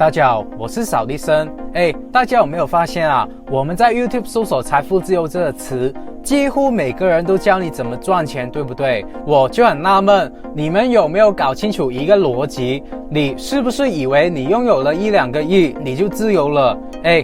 大家好，我是扫地僧。大家有没有发现啊？我们在 YouTube 搜索财富自由这个词，几乎每个人都教你怎么赚钱，对不对？我就很纳闷，你们有没有搞清楚一个逻辑？你是不是以为你拥有了1-2个亿，你就自由了？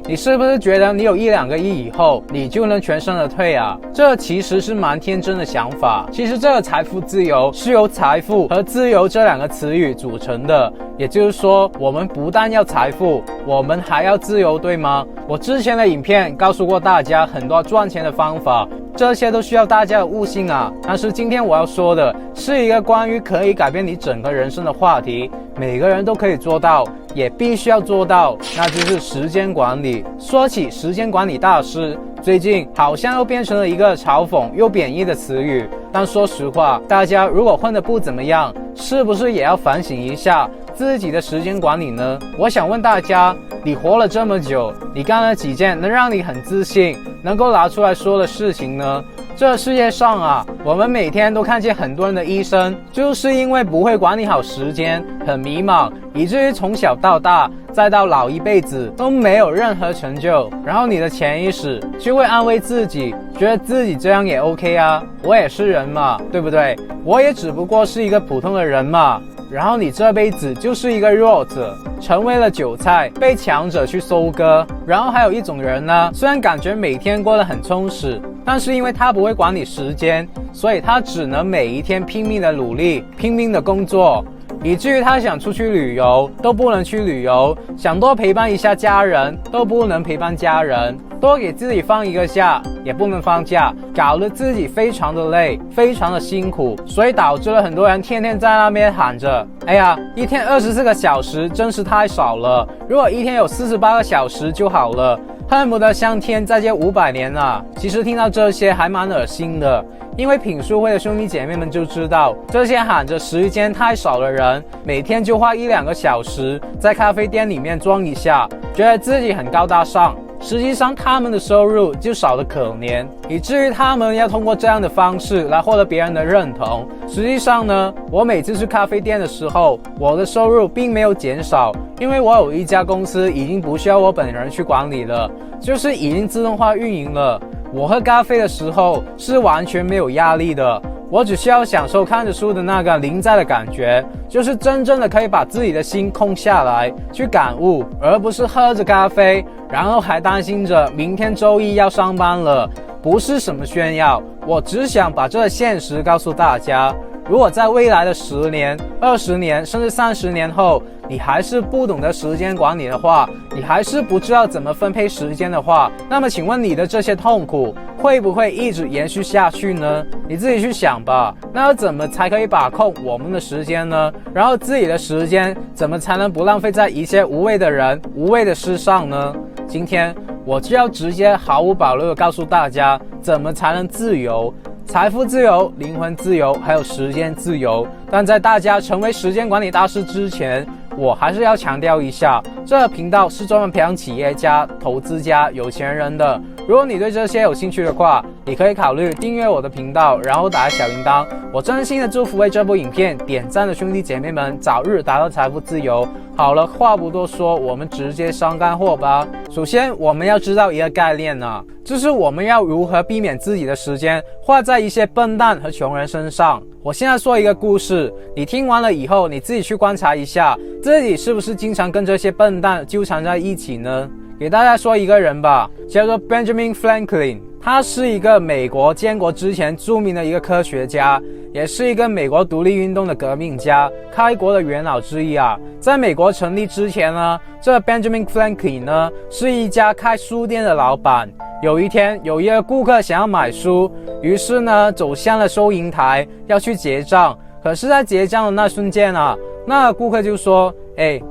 你是不是觉得你有1-2个亿以后，你就能全身而退啊？这其实是蛮天真的想法。其实这个财富自由是由财富和自由这2个词语组成的，也就是说，我们不但要财富，我们还要自由，对吗？我之前的影片告诉过大家很多赚钱的方法，这些都需要大家的悟性啊。但是今天我要说的是一个关于可以改变你整个人生的话题，每个人都可以做到，也必须要做到，那就是时间管理。说起时间管理大师，最近好像又变成了一个嘲讽又贬义的词语。但说实话，大家如果混得不怎么样，是不是也要反省一下自己的时间管理呢？我想问大家，你活了这么久，你干了几件能让你很自信，能够拿出来说的事情呢？这世界上啊，我们每天都看见很多人的一生，就是因为不会管理好时间，很迷茫，以至于从小到大，再到老一辈子都没有任何成就。然后你的潜意识就会安慰自己，觉得自己这样也 OK 啊，我也是人嘛，对不对？我也只不过是一个普通的人嘛。然后你这辈子就是一个弱者，成为了韭菜，被强者去收割。然后还有一种人呢，虽然感觉每天过得很充实，但是因为他不会管理时间，所以他只能每一天拼命的努力，拼命的工作，以至于他想出去旅游都不能去旅游，想多陪伴一下家人都不能陪伴家人，多给自己放一个假也不能放假，搞得自己非常的累，非常的辛苦，所以导致了很多人天天在那边喊着，哎呀，一天24个小时真是太少了，如果一天有48个小时就好了，恨不得向天再借500年啊。其实听到这些还蛮恶心的，因为品书会的兄弟姐妹们就知道，这些喊着时间太少的人，每天就花1-2个小时在咖啡店里面装一下，觉得自己很高大上，实际上他们的收入就少得可怜，以至于他们要通过这样的方式来获得别人的认同。实际上呢，我每次去咖啡店的时候，我的收入并没有减少，因为我有一家公司已经不需要我本人去管理了，就是已经自动化运营了。我喝咖啡的时候是完全没有压力的，我只需要享受看着书的那个临在的感觉，就是真正的可以把自己的心空下来去感悟，而不是喝着咖啡然后还担心着明天周一要上班了。不是什么炫耀，我只想把这个现实告诉大家。如果在未来的10年、20年甚至30年后，你还是不懂得时间管理的话，你还是不知道怎么分配时间的话，那么请问你的这些痛苦会不会一直延续下去呢？你自己去想吧。那要怎么才可以把控我们的时间呢？然后自己的时间怎么才能不浪费在一些无谓的人、无谓的事上呢？今天我就要直接毫无保留的告诉大家，怎么才能自由。财富自由、灵魂自由，还有时间自由。但在大家成为时间管理大师之前，我还是要强调一下，这个频道是专门培养企业家、投资家、有钱人的。如果你对这些有兴趣的话，你可以考虑订阅我的频道，然后打开小铃铛。我真心的祝福为这部影片点赞的兄弟姐妹们早日达到财富自由。好了，话不多说，我们直接上干货吧。首先，我们要知道一个概念啊，就是我们要如何避免自己的时间花在一些笨蛋和穷人身上。我现在说一个故事，你听完了以后，你自己去观察一下，自己是不是经常跟这些笨蛋纠缠在一起呢？给大家说一个人吧，叫做 Benjamin Franklin。他是一个美国建国之前著名的一个科学家，也是一个美国独立运动的革命家，开国的元老之一啊。在美国成立之前呢，这 Benjamin Franklin 呢是一家开书店的老板。有一天，有一个顾客想要买书，于是呢走向了收银台要去结账。可是在结账的那瞬间啊，那个顾客就说，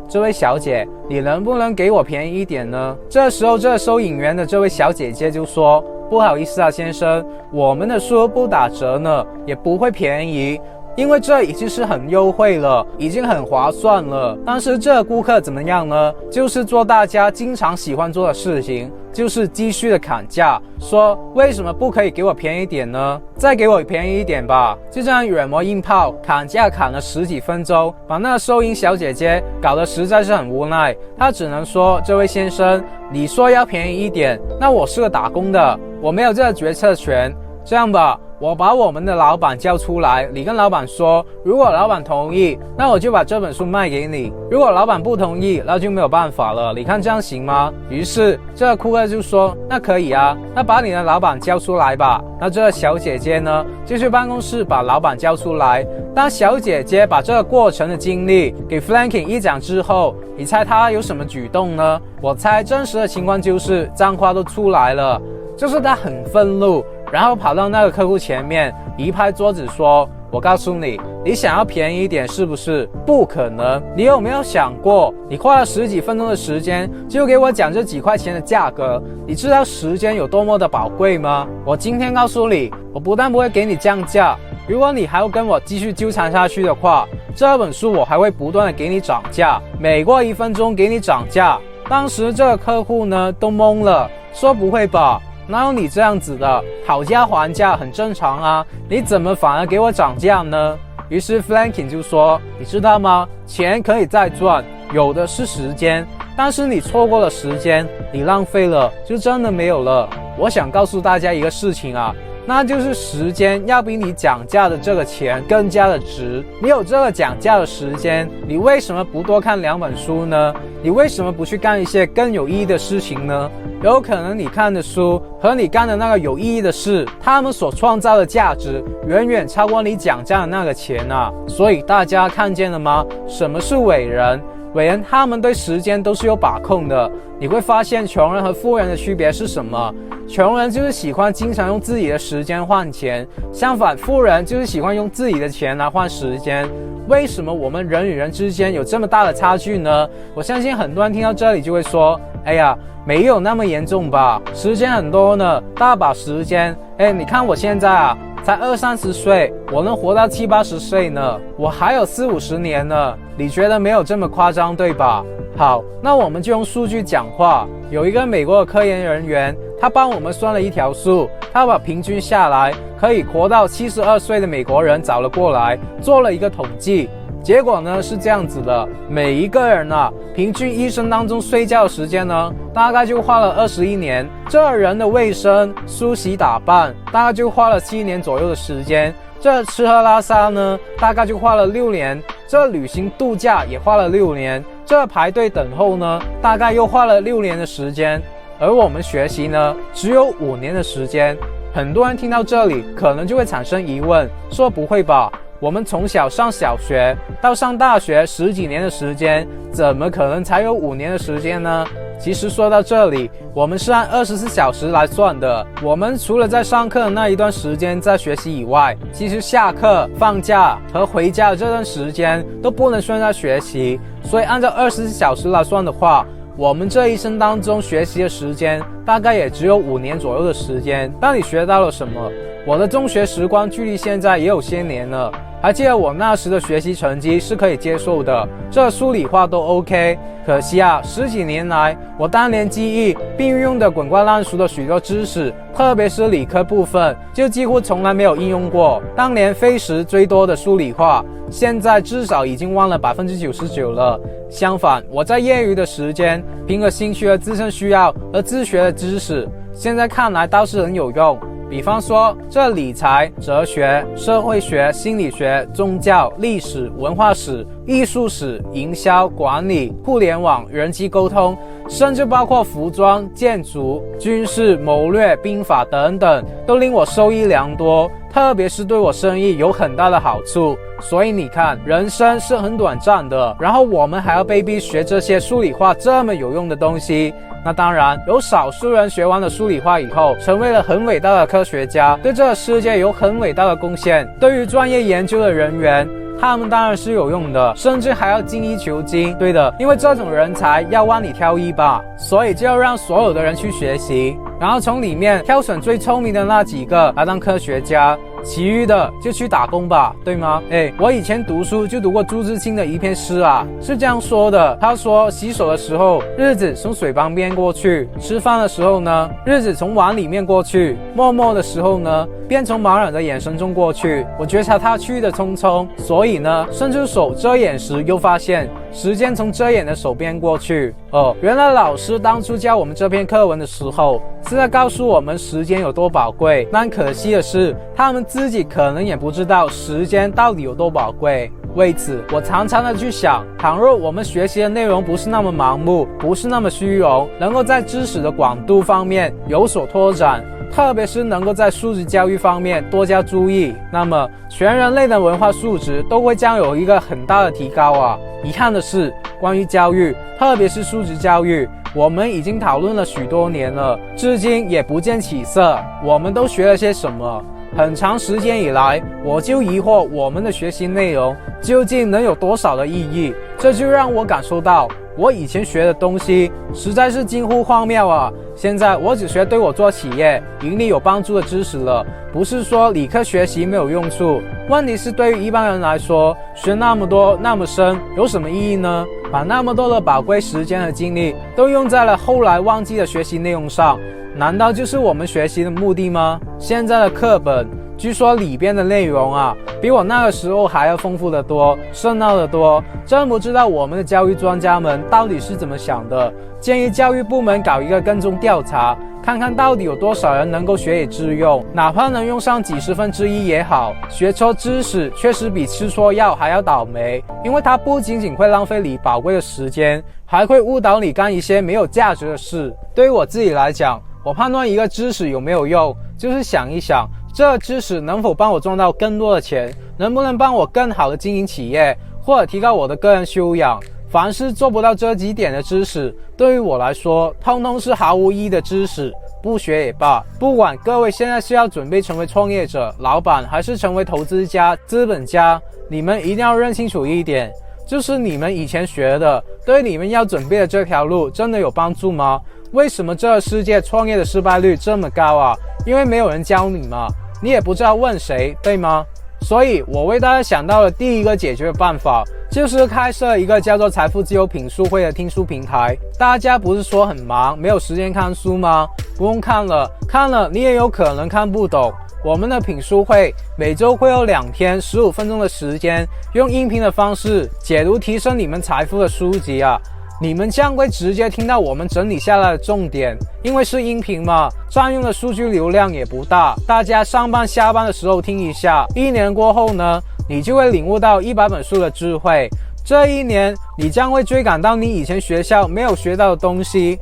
这位小姐，你能不能给我便宜一点呢？这时候这收银员的这位小姐姐就说，不好意思啊先生，我们的书不打折呢，也不会便宜，因为这已经是很优惠了，已经很划算了。但是这个顾客怎么样呢？就是做大家经常喜欢做的事情，就是继续的砍价，说为什么不可以给我便宜一点呢？再给我便宜一点吧。就这样软磨硬泡，砍价砍了10几分钟，把那个收银小姐姐搞得实在是很无奈。她只能说，这位先生，你说要便宜一点，那我是个打工的，我没有这个决策权。这样吧，我把我们的老板叫出来，你跟老板说，如果老板同意，那我就把这本书卖给你，如果老板不同意，那就没有办法了，你看这样行吗？于是这个顾客就说，那可以啊，那把你的老板叫出来吧。那这个小姐姐呢，就去办公室把老板叫出来。当小姐姐把这个过程的经历给 Franklin 一讲之后，你猜她有什么举动呢？我猜真实的情况就是脏话都出来了，就是她很愤怒，然后跑到那个客户前面，一拍桌子说，我告诉你，你想要便宜一点是不是？不可能。你有没有想过，你花了10几分钟的时间就给我讲这几块钱的价格，你知道时间有多么的宝贵吗？我今天告诉你，我不但不会给你降价，如果你还要跟我继续纠缠下去的话，这本书我还会不断的给你涨价，每过1分钟给你涨价。当时这个客户呢都懵了，说不会吧，哪有你这样子的，讨价还价很正常啊，你怎么反而给我涨价呢？于是 Franklin 就说，你知道吗，钱可以再赚，有的是时间，但是你错过了时间，你浪费了，就真的没有了。我想告诉大家一个事情啊，那就是时间要比你讲价的这个钱更加的值。你有这个讲价的时间，你为什么不多看2本书呢？你为什么不去干一些更有意义的事情呢？有可能你看的书和你干的那个有意义的事，他们所创造的价值远远超过你讲价的那个钱啊！所以大家看见了吗？什么是伟人？伟人他们对时间都是有把控的。你会发现穷人和富人的区别是什么？穷人就是喜欢经常用自己的时间换钱，相反富人就是喜欢用自己的钱来换时间。为什么我们人与人之间有这么大的差距呢？我相信很多人听到这里就会说，哎呀，没有那么严重吧，时间很多呢，大把时间。你看我现在啊，才20、30岁，我能活到70、80岁呢，我还有40、50年呢，你觉得没有这么夸张对吧？好，那我们就用数据讲话。有一个美国的科研人员，他帮我们算了一条数，他把平均下来可以活到72岁的美国人找了过来，做了一个统计。结果呢是这样子的，每一个人啊，平均一生当中睡觉的时间呢，大概就花了21年。这人的卫生、梳洗打扮，大概就花了7年左右的时间。这吃喝拉撒呢，大概就花了6年。这旅行度假也花了6年。这排队等候呢，大概又花了6年的时间。而我们学习呢，只有5年的时间。很多人听到这里，可能就会产生疑问，说不会吧？我们从小上小学到上大学10几年的时间，怎么可能才有5年的时间呢？其实说到这里，我们是按24小时来算的。我们除了在上课的那一段时间在学习以外，其实下课、放假和回家的这段时间都不能算在学习。所以按照24小时来算的话，我们这一生当中学习的时间大概也只有5年左右的时间。但你学到了什么？我的中学时光距离现在也有些年了，还记得我那时的学习成绩是可以接受的，这数理化都 OK。可惜啊，10几年来，我当年记忆并运用的滚瓜烂熟的许多知识，特别是理科部分，就几乎从来没有应用过。当年费时最多的数理化，现在至少已经忘了99%了。相反，我在业余的时间，凭着兴趣和自身需要而自学的知识，现在看来倒是很有用。比方说，这理财、哲学、社会学、心理学、宗教、历史、文化史、艺术史、营销、管理、互联网、人际沟通，甚至包括服装、建筑、军事、谋略、兵法等等，都令我受益良多，特别是对我生意有很大的好处。所以你看，人生是很短暂的，然后我们还要被逼学这些数理化这么有用的东西。那当然，有少数人学完了数理化以后，成为了很伟大的科学家，对这个世界有很伟大的贡献。对于专业研究的人员，他们当然是有用的，甚至还要精益求精。对的，因为这种人才要万里挑一吧，所以就要让所有的人去学习。然然后从里面挑选最聪明的那几个来当科学家，其余的就去打工吧，对吗？我以前读书就读过朱自清的一篇诗啊，是这样说的，他说洗手的时候日子从水旁边过去，吃饭的时候呢日子从碗里面过去，默默的时候呢便从茫然的眼神中过去。我觉察他去的匆匆，所以呢伸出手遮眼时，又发现时间从遮眼的手边过去。原来老师当初教我们这篇课文的时候是在告诉我们时间有多宝贵，但可惜的是他们自己可能也不知道时间到底有多宝贵。为此我常常的去想，倘若我们学习的内容不是那么盲目，不是那么虚荣，能够在知识的广度方面有所拓展，特别是能够在素质教育方面多加注意，那么全人类的文化素质都会将有一个很大的提高啊。遗憾的是，关于教育，特别是素质教育，我们已经讨论了许多年了，至今也不见起色。我们都学了些什么？很长时间以来，我就疑惑我们的学习内容究竟能有多少的意义。这就让我感受到，我以前学的东西实在是近乎荒谬啊！现在我只学对我做企业盈利有帮助的知识了，不是说理科学习没有用处。问题是对于一般人来说，学那么多那么深有什么意义呢？把那么多的宝贵时间和精力都用在了后来忘记的学习内容上，难道就是我们学习的目的吗？现在的课本据说里边的内容啊，比我那个时候还要丰富得多，深奥得多。真不知道我们的教育专家们到底是怎么想的。建议教育部门搞一个跟踪调查，看看到底有多少人能够学以致用，哪怕能用上几1/10也好。学错知识确实比吃错药还要倒霉，因为它不仅仅会浪费你宝贵的时间，还会误导你干一些没有价值的事。对于我自己来讲，我判断一个知识有没有用，就是想一想这个知识能否帮我赚到更多的钱，能不能帮我更好的经营企业，或者提高我的个人修养。凡是做不到这几点的知识，对于我来说通通是毫无意义的知识，不学也罢。不管各位现在是要准备成为创业者、老板，还是成为投资家、资本家，你们一定要认清楚一点，就是你们以前学的对你们要准备的这条路真的有帮助吗？为什么这个世界创业的失败率这么高啊？因为没有人教你嘛，你也不知道问谁，对吗？所以我为大家想到的第一个解决办法，就是开设一个叫做财富自由品书会的听书平台。大家不是说很忙，没有时间看书吗？不用看了，看了你也有可能看不懂。我们的品书会每周会有2天15分钟的时间，用音频的方式解读提升你们财富的书籍啊。你们将会直接听到我们整理下来的重点，因为是音频嘛，占用的数据流量也不大，大家上班下班的时候听一下，1年过后呢，你就会领悟到100本书的智慧。这1年你将会追赶到你以前学校没有学到的东西。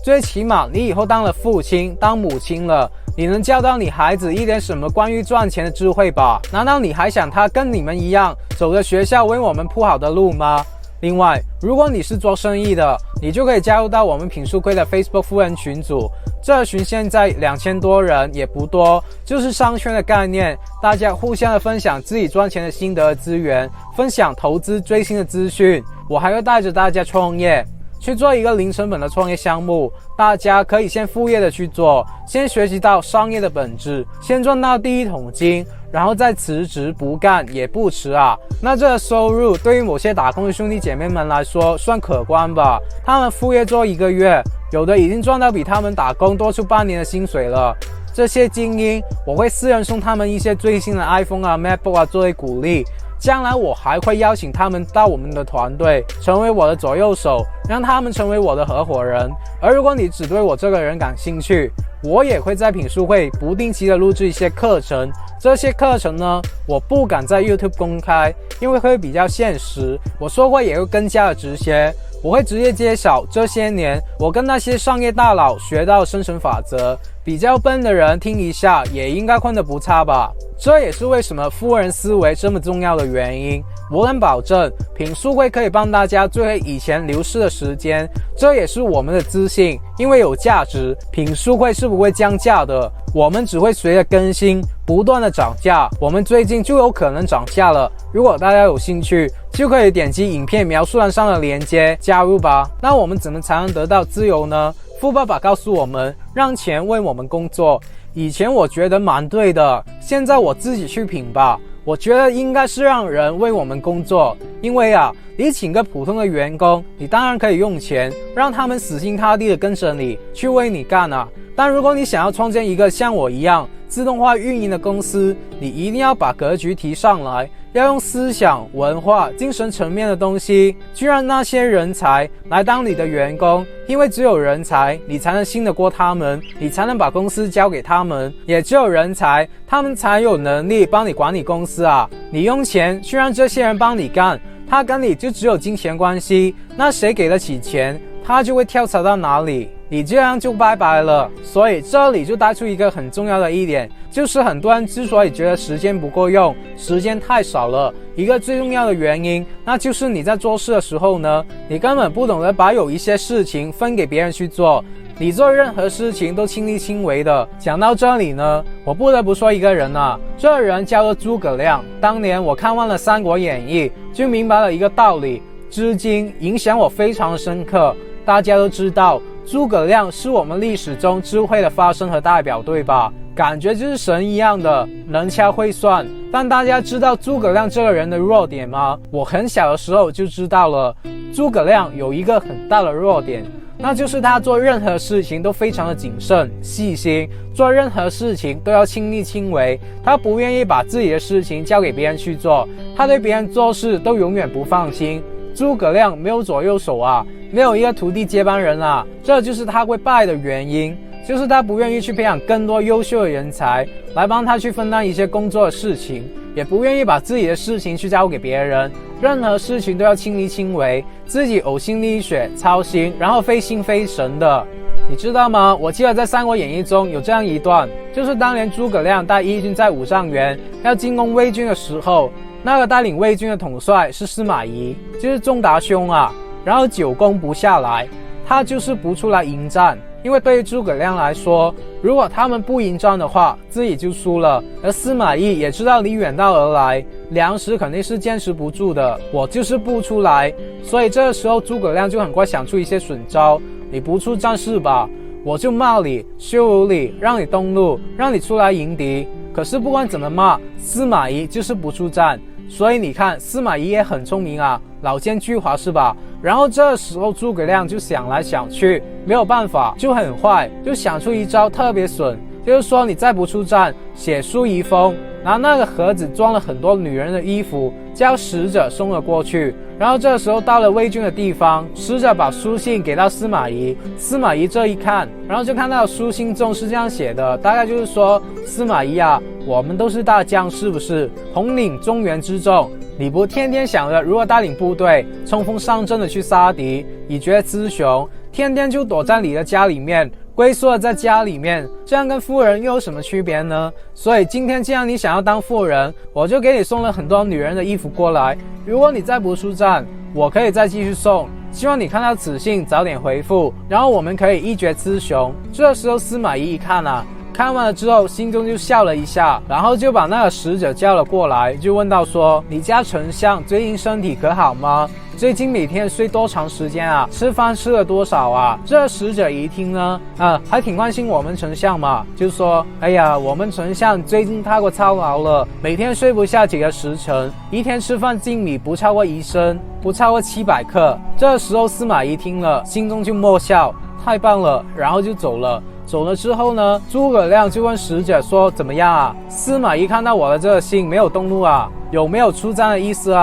最起码你以后当了父亲当母亲了，你能教到你孩子一点什么关于赚钱的智慧吧？难道你还想他跟你们一样走着学校为我们铺好的路吗？另外，如果你是做生意的，你就可以加入到我们品书会的 Facebook 富人群组，这群现在2000多人，也不多，就是商圈的概念，大家互相的分享自己赚钱的心得资源，分享投资最新的资讯。我还会带着大家创业，去做一个零成本的创业项目，大家可以先副业的去做，先学习到商业的本质，先赚到第一桶金，然后再辞职不干也不迟啊。那这个收入对于某些打工的兄弟姐妹们来说算可观吧，他们副业做1个月，有的已经赚到比他们打工多出半年的薪水了。这些精英我会私人送他们一些最新的 iPhone 啊 MacBook 啊作为鼓励，将来我还会邀请他们到我们的团队，成为我的左右手，让他们成为我的合伙人。而如果你只对我这个人感兴趣，我也会在品书会不定期的录制一些课程，这些课程呢，我不敢在 YouTube 公开，因为会比较现实，我说话也会更加的直接，我会直接揭晓这些年我跟那些商业大佬学到的生存法则，比较笨的人听一下也应该混得不差吧。这也是为什么富人思维这么重要的原因。我能保证品书会可以帮大家追回以前流失的时间，这也是我们的自信，因为有价值，品书会是不会降价的，我们只会随着更新不断的涨价，我们最近就有可能涨价了。如果大家有兴趣，就可以点击影片描述栏上的链接加入吧。那我们怎么才能得到自由呢？富爸爸告诉我们，让钱为我们工作。以前我觉得蛮对的，现在我自己去品吧。我觉得应该是让人为我们工作，因为你请个普通的员工，你当然可以用钱让他们死心塌地的跟着你去为你干但如果你想要创建一个像我一样自动化运营的公司，你一定要把格局提上来，要用思想、文化、精神层面的东西去让那些人才来当你的员工，因为只有人才，你才能信得过他们，你才能把公司交给他们，也只有人才，他们才有能力帮你管理公司你用钱去让这些人帮你干，他跟你就只有金钱关系，那谁给得起钱，他就会跳槽到哪里，你这样就拜拜了。所以这里就带出一个很重要的一点，就是很多人之所以觉得时间不够用，时间太少了，一个最重要的原因，那就是你在做事的时候呢，你根本不懂得把有一些事情分给别人去做，你做任何事情都亲力亲为的。讲到这里呢，我不得不说一个人这人叫做诸葛亮。当年我看完了《三国演义》，就明白了一个道理，至今影响我非常深刻。大家都知道诸葛亮是我们历史中智慧的发生和代表，对吧？感觉就是神一样的，能掐会算。但大家知道诸葛亮这个人的弱点吗？我很小的时候就知道了，诸葛亮有一个很大的弱点，那就是他做任何事情都非常的谨慎细心，做任何事情都要亲力亲为，他不愿意把自己的事情交给别人去做，他对别人做事都永远不放心。诸葛亮没有左右手没有一个徒弟接班人这就是他会败的原因，就是他不愿意去培养更多优秀的人才来帮他去分担一些工作的事情，也不愿意把自己的事情去交给别人，任何事情都要亲力亲为，自己呕心沥血操心，然后费心费神的。你知道吗？我记得在《三国演义》中有这样一段，就是当年诸葛亮带义军在五丈原要进攻魏军的时候，那个带领魏军的统帅是司马懿，就是仲达兄然后久攻不下来，他就是不出来迎战，因为对于诸葛亮来说，如果他们不迎战的话，自己就输了。而司马懿也知道你远道而来，粮食肯定是坚持不住的，我就是不出来。所以这个时候诸葛亮就很快想出一些损招，你不出战事吧，我就骂你，羞辱你，让你东路，让你出来迎敌。可是不管怎么骂，司马懿就是不出战。所以你看，司马懿也很聪明老奸巨猾是吧？然后这时候诸葛亮就想来想去，没有办法，就很坏，就想出一招特别损，就是说你再不出战，写书遗封，拿那个盒子装了很多女人的衣服，叫使者送了过去。然后这时候到了魏军的地方，使者把书信给到司马懿，司马懿这一看，然后就看到书信中是这样写的，大概就是说，司马懿我们都是大将是不是？统领中原之众，你不天天想着如何带领部队冲锋上阵的去杀敌，以决雌雄，天天就躲在你的家里面，龟缩在家里面，这样跟富人又有什么区别呢？所以今天既然你想要当富人，我就给你送了很多女人的衣服过来，如果你再不出战，我可以再继续送，希望你看到此信早点回复，然后我们可以一决雌雄。这时候司马懿一看看完了之后心中就笑了一下，然后就把那个使者叫了过来，就问到说，你家丞相最近身体可好吗？最近每天睡多长时间吃饭吃了多少这使者一听呢还挺关心我们丞相嘛，就说，哎呀，我们丞相最近太过操劳了，每天睡不下几个时辰，一天吃饭进米不超过1升，不超过700克。这时候司马懿听了心中就默笑，太棒了，然后就走了。走了之后呢，诸葛亮就问使者说，怎么样司马懿看到我的这个信没有动怒有没有出战的意思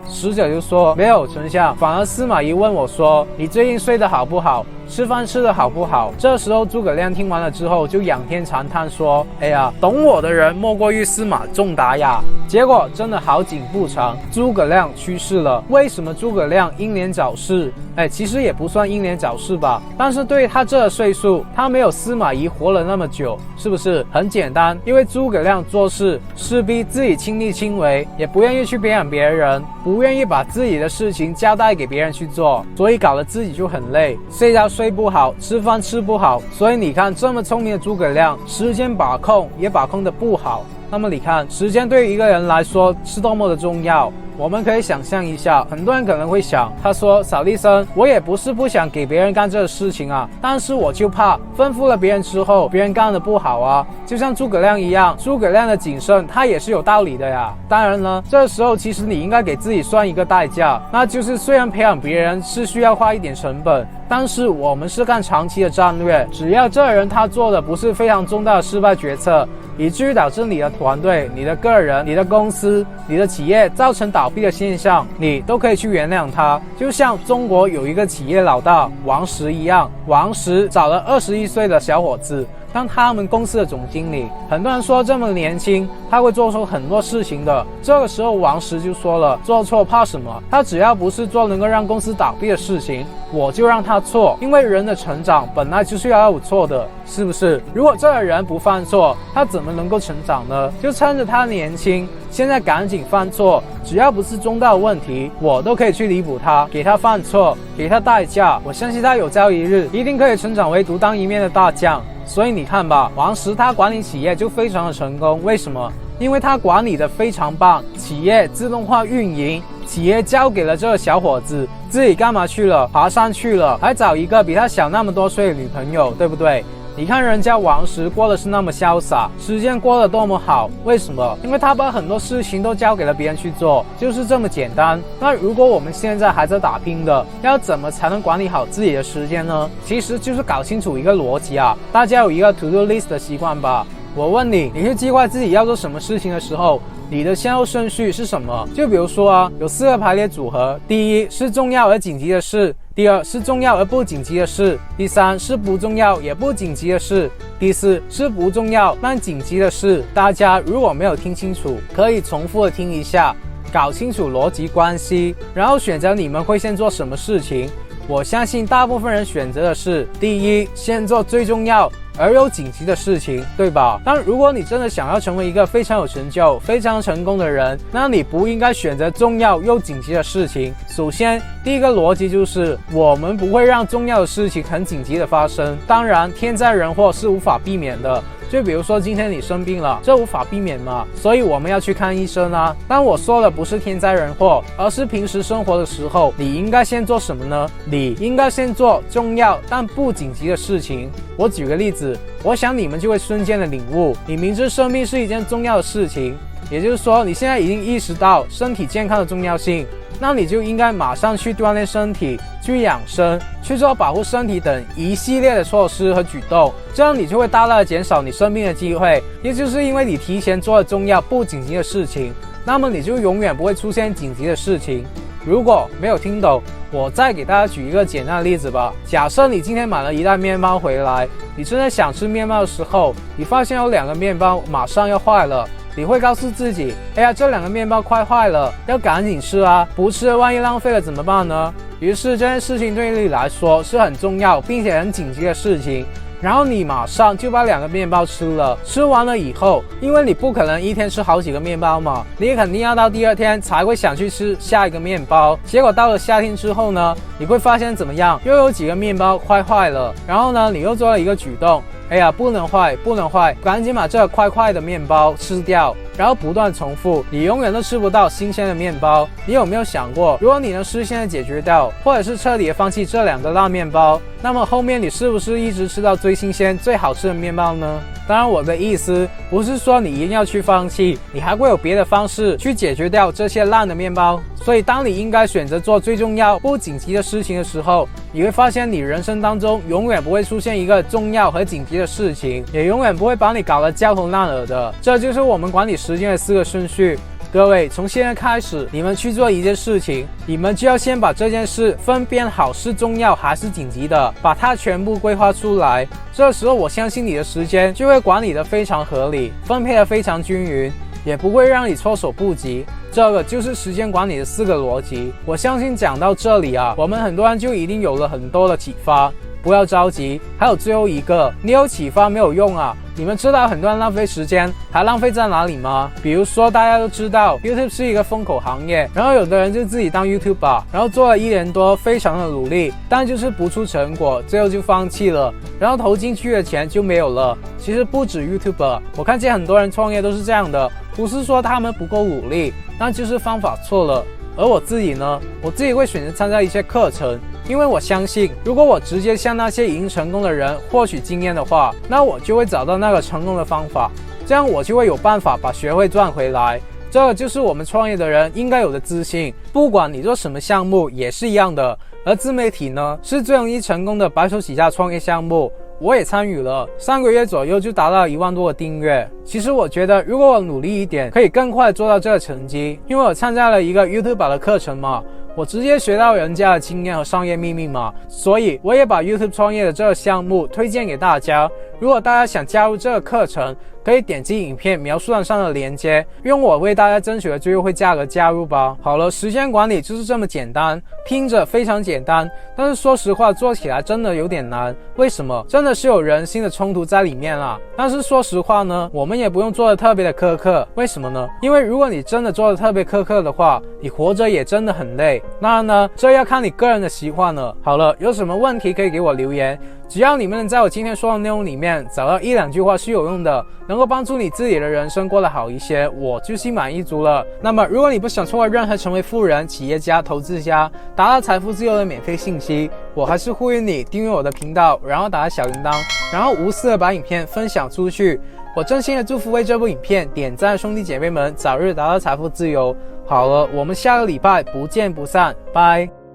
使者就说，没有丞相，反而司马懿问我说，你最近睡得好不好，吃饭吃得好不好？这时候诸葛亮听完了之后就仰天长叹说，哎呀，懂我的人莫过于司马仲达呀。结果真的好景不长，诸葛亮去世了。为什么诸葛亮英年早逝？其实也不算英年早逝吧，但是对于他这个岁数，他没有司马懿活了那么久，是不是？很简单，因为诸葛亮做事势必自己亲力亲为，也不愿意去培养别人，不愿意把自己的事情交代给别人去做，所以搞得自己就很累，睡觉睡不好，吃饭吃不好。所以你看，这么聪明的诸葛亮，时间把控也把控得不好。那么你看，时间对于一个人来说是多么的重要。我们可以想象一下，很多人可能会想，他说扫地僧，我也不是不想给别人干这个事情啊，但是我就怕吩咐了别人之后，别人干得不好啊，就像诸葛亮一样，诸葛亮的谨慎他也是有道理的呀。当然呢，这时候其实你应该给自己算一个代价，那就是虽然培养别人是需要花一点成本，但是我们是看长期的战略，只要这人他做的不是非常重大的失败决策，以至于导致你的团队、你的个人、你的公司、你的企业造成倒闭的现象，你都可以去原谅他。就像中国有一个企业老大王石一样，王石找了21岁的小伙子当他们公司的总经理，很多人说这么年轻他会做出很多事情的，这个时候王石就说了，做错怕什么，他只要不是做能够让公司倒闭的事情，我就让他错，因为人的成长本来就是要有错的，是不是？如果这个人不犯错，他怎么能够成长呢？就趁着他年轻，现在赶紧犯错，只要不是重大的问题，我都可以去弥补他，给他犯错，给他代价，我相信他有朝一日一定可以成长为独当一面的大将。所以你看吧，王石他管理企业就非常的成功，为什么？因为他管理的非常棒，企业自动化运营，企业交给了这个小伙子，自己干嘛去了？爬山去了，还找一个比他小那么多岁的女朋友，对不对？你看人家王石过的是那么潇洒，时间过得多么好，为什么？因为他把很多事情都交给了别人去做，就是这么简单。那如果我们现在还在打拼的，要怎么才能管理好自己的时间呢？其实就是搞清楚一个逻辑啊，大家有一个 to do list 的习惯吧。我问你，你去计划自己要做什么事情的时候，你的先后顺序是什么？就比如说啊，有4个排列组合，第一是重要而紧急的事，第二是重要而不紧急的事，第三是不重要也不紧急的事，第四是不重要但紧急的事。大家如果没有听清楚，可以重复的听一下，搞清楚逻辑关系，然后选择你们会先做什么事情。我相信大部分人选择的是第一，先做最重要而又紧急的事情，对吧？但如果你真的想要成为一个非常有成就、非常成功的人，那你不应该选择重要又紧急的事情。首先，第一个逻辑就是我们不会让重要的事情很紧急的发生。当然，天灾人祸是无法避免的。就比如说今天你生病了，这无法避免嘛，所以我们要去看医生啊。但我说的不是天灾人祸，而是平时生活的时候，你应该先做什么呢？你应该先做重要但不紧急的事情。我举个例子，我想你们就会瞬间的领悟，你明知生病是一件重要的事情，也就是说你现在已经意识到身体健康的重要性，那你就应该马上去锻炼身体，去养生，去做保护身体等一系列的措施和举动，这样你就会大大的减少你生病的机会。也就是因为你提前做了重要不紧急的事情，那么你就永远不会出现紧急的事情。如果没有听懂，我再给大家举一个简单的例子吧。假设你今天买了一袋面包回来，你真的想吃面包的时候，你发现有2个面包马上要坏了，你会告诉自己，哎呀，这2个面包快坏了，要赶紧吃啊，不吃万一浪费了怎么办呢？于是这件事情对你来说是很重要并且很紧急的事情，然后你马上就把2个面包吃了。吃完了以后，因为你不可能一天吃好几个面包嘛，你肯定要到第2天才会想去吃下一个面包。结果到了夏天之后呢，你会发现怎么样？又有几个面包快坏了，然后呢，你又做了一个举动，哎呀，不能坏，不能坏，赶紧把这个快快的面包吃掉，然后不断重复，你永远都吃不到新鲜的面包。你有没有想过，如果你能事先的解决掉，或者是彻底的放弃这2个烂面包，那么后面你是不是一直吃到最新鲜、最好吃的面包呢？当然，我的意思不是说你一定要去放弃，你还会有别的方式去解决掉这些烂的面包。所以当你应该选择做最重要不紧急的事情的时候，你会发现你人生当中永远不会出现一个重要和紧急的事情，也永远不会把你搞得焦头烂额的。这就是我们管理时间的4个顺序。各位，从现在开始，你们去做一件事情，你们就要先把这件事分辨好是重要还是紧急的，把它全部规划出来。这时候我相信你的时间就会管理得非常合理，分配得非常均匀，也不会让你措手不及。这个就是时间管理的4个逻辑。我相信讲到这里啊，我们很多人就一定有了很多的启发。不要着急。还有最后一个，你有启发没有用啊。你们知道很多人浪费时间，还浪费在哪里吗？比如说大家都知道 YouTube 是一个风口行业，然后有的人就自己当 YouTuber， 然后做了1年多，非常的努力，但就是不出成果，最后就放弃了，然后投进去的钱就没有了。其实不止 YouTuber， 我看见很多人创业都是这样的，不是说他们不够努力，那就是方法错了。而我自己呢，我自己会选择参加一些课程，因为我相信，如果我直接向那些已经成功的人获取经验的话，那我就会找到那个成功的方法，这样我就会有办法把学费赚回来。这个就是我们创业的人应该有的自信，不管你做什么项目也是一样的。而自媒体呢，是最容易成功的白手起家创业项目。我也参与了，3个月左右就达到1万多个订阅。其实我觉得，如果我努力一点，可以更快做到这个成绩。因为我参加了一个 YouTuber 的课程嘛，我直接学到人家的经验和商业秘密嘛，所以我也把 YouTube 创业的这个项目推荐给大家。如果大家想加入这个课程，可以点击影片描述栏上的链接，用我为大家争取的最优惠价格加入吧。好了，时间管理就是这么简单，听着非常简单，但是说实话做起来真的有点难。为什么？真的是有人性的冲突在里面啦。但是说实话呢，我们也不用做的特别的苛刻。为什么呢？因为如果你真的做的特别苛刻的话，你活着也真的很累。当然呢，这要看你个人的习惯了。好了，有什么问题可以给我留言，只要你们能在我今天说的内容里面找到1-2句话是有用的，能够帮助你自己的人生过得好一些，我就心满意足了。那么如果你不想错过任何成为富人、企业家、投资家、达到财富自由的免费信息，我还是呼吁你订阅我的频道，然后打开小铃铛，然后无私的把影片分享出去。我真心的祝福为这部影片点赞的兄弟姐妹们早日达到财富自由。好了，我们下个礼拜不见不散，拜。